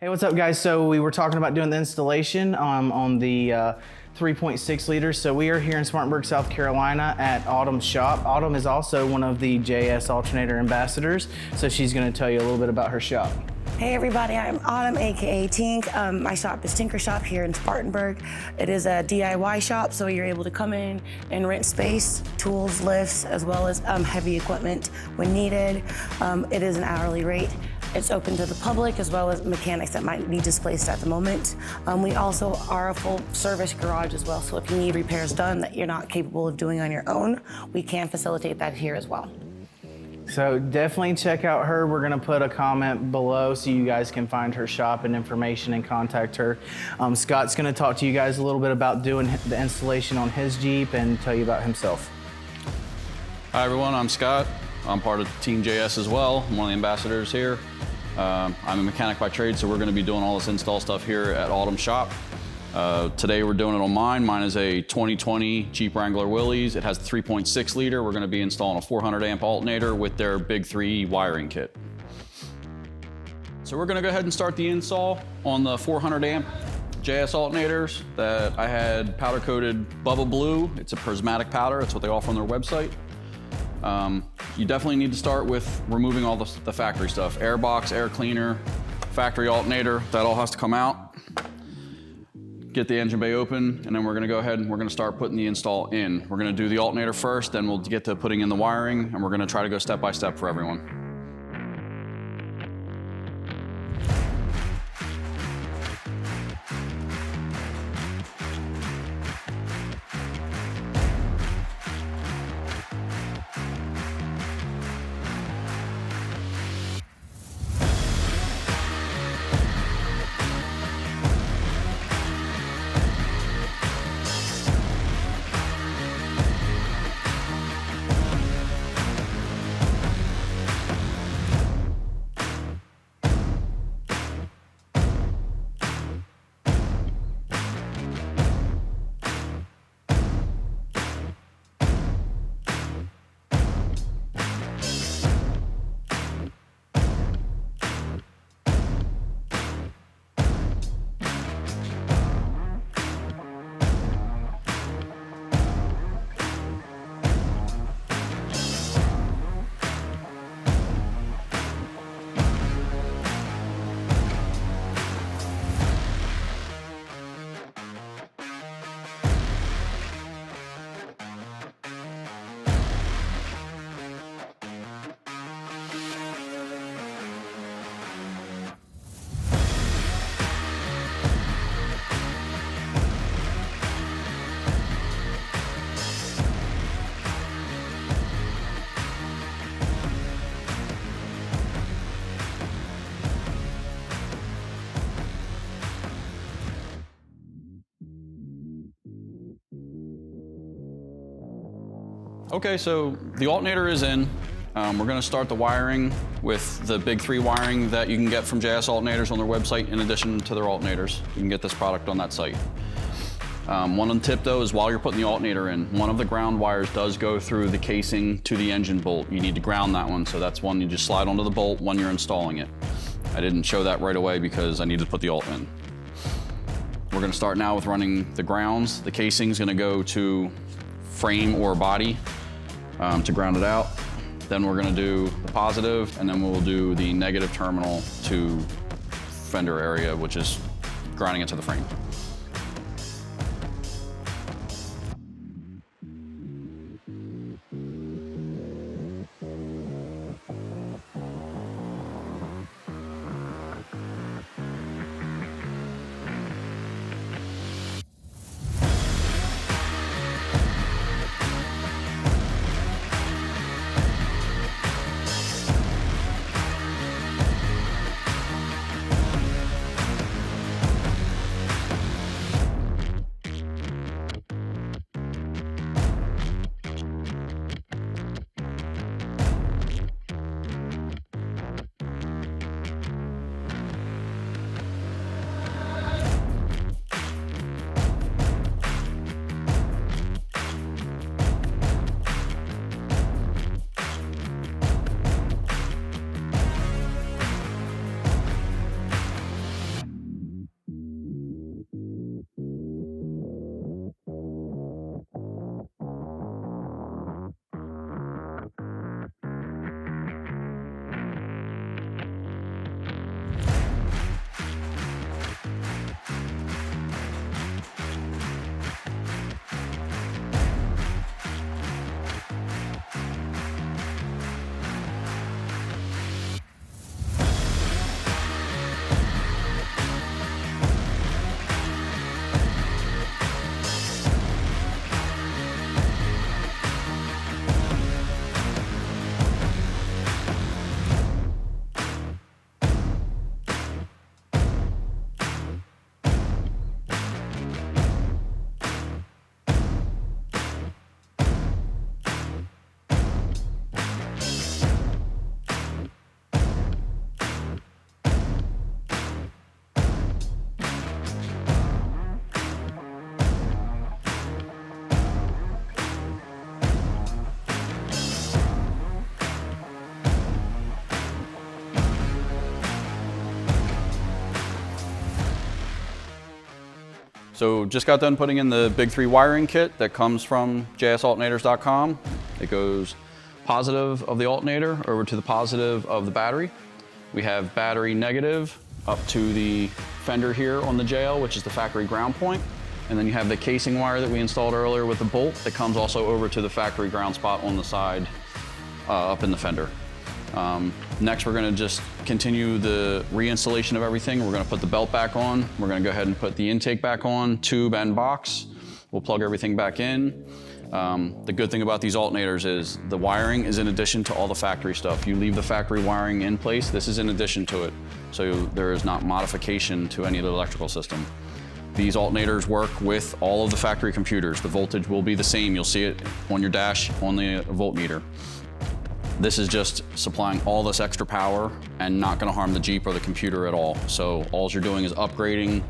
Hey, what's up, guys? So we were talking about doing the installation on the 3.6 liters. So we are here in Spartanburg, South Carolina at Autumn's shop. Autumn is also one of the JS Alternator ambassadors. So she's gonna tell you a little bit about her shop. Hey everybody, I'm Autumn, aka Tink. My shop is Tinker Shop here in Spartanburg. It is a DIY shop, so you're able to come in and rent space, tools, lifts, as well as heavy equipment when needed. It is an hourly rate. It's open to the public as well as mechanics that might be displaced at the moment. We also are a full service garage as well, so if you need repairs done that you're not capable of doing on your own, we can facilitate that here as well. So definitely check out her. We're gonna put a comment below so you guys can find her shop and information and contact her. Scott's gonna talk to you guys a little bit about doing the installation on his Jeep and tell you about himself. Hi everyone, I'm Scott. I'm part of Team JS as well. I'm one of the ambassadors here. I'm a mechanic by trade, so we're gonna be doing all this install stuff here at Autumn's shop. Today we're doing it on mine. Mine is a 2020 Jeep Wrangler Willys. It has a 3.6 liter. We're gonna be installing a 400 amp alternator with their Big 3 wiring kit. So we're gonna go ahead and start the install on the 400 amp JS alternators that I had powder coated Bubba Blue. It's a prismatic powder. That's what they offer on their website. You definitely need to start with removing all the factory stuff. Air box, air cleaner, factory alternator, that all has to come out. Get the engine bay open, and then we're gonna go ahead and we're gonna start putting the install in. We're gonna do the alternator first, then we'll get to putting in the wiring, and we're gonna try to go step by step for everyone. Okay, so the alternator is in. We're gonna start the wiring with the Big 3 wiring that you can get from JS Alternators on their website in addition to their alternators. You can get this product on that site. One tip though is while you're putting the alternator in, one of the ground wires does go through the casing to the engine bolt. You need to ground that one, so that's one you just slide onto the bolt when you're installing it. I didn't show that right away because I needed to put the alt in. We're gonna start now with running the grounds. The casing's gonna go to frame or body to ground it out. Then we're gonna do the positive, and then we'll do the negative terminal to fender area, which is grounding it to the frame. So just got done putting in the big 3 wiring kit that comes from jsalternators.com. It goes positive of the alternator over to the positive of the battery. We have battery negative up to the fender here on the JL, which is the factory ground point. And then you have the casing wire that we installed earlier with the bolt that comes also over to the factory ground spot on the side up in the fender. Next, we're gonna just continue the reinstallation of everything. We're gonna put the belt back on. We're gonna go ahead and put the intake back on, tube and box. We'll plug everything back in. The good thing about these alternators is the wiring is in addition to all the factory stuff. You leave the factory wiring in place, this is in addition to it. So there is not modification to any of the electrical system. These alternators work with all of the factory computers. The voltage will be the same. You'll see it on your dash on the voltmeter. This is just supplying all this extra power and not gonna harm the Jeep or the computer at all. So all you're doing is upgrading,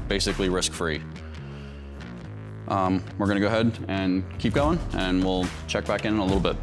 basically risk-free. We're gonna go ahead and keep going, and we'll check back in a little bit.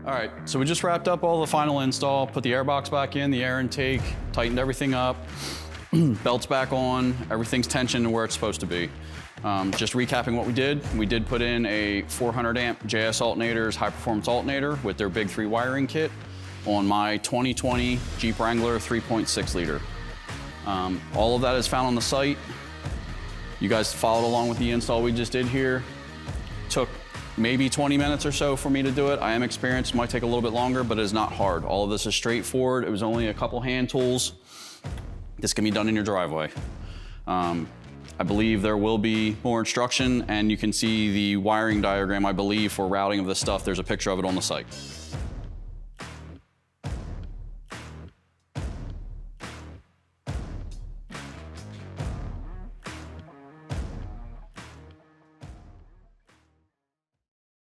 All right, so we just wrapped up all the final install, put the air box back in, the air intake, tightened everything up, belt's back on, everything's tensioned to where it's supposed to be. Just recapping what we did put in a 400 amp JS Alternators high performance alternator with their big 3 wiring kit on my 2020 Jeep Wrangler 3.6 liter. All of that is found on the site. You guys followed along with the install we just did here. Took maybe 20 minutes or so for me to do it. I am experienced, might take a little bit longer, but it is not hard. All of this is straightforward. It was only a couple hand tools. This can be done in your driveway. I believe there will be more instruction, and you can see the wiring diagram, I believe, for routing of this stuff. There's a picture of it on the site.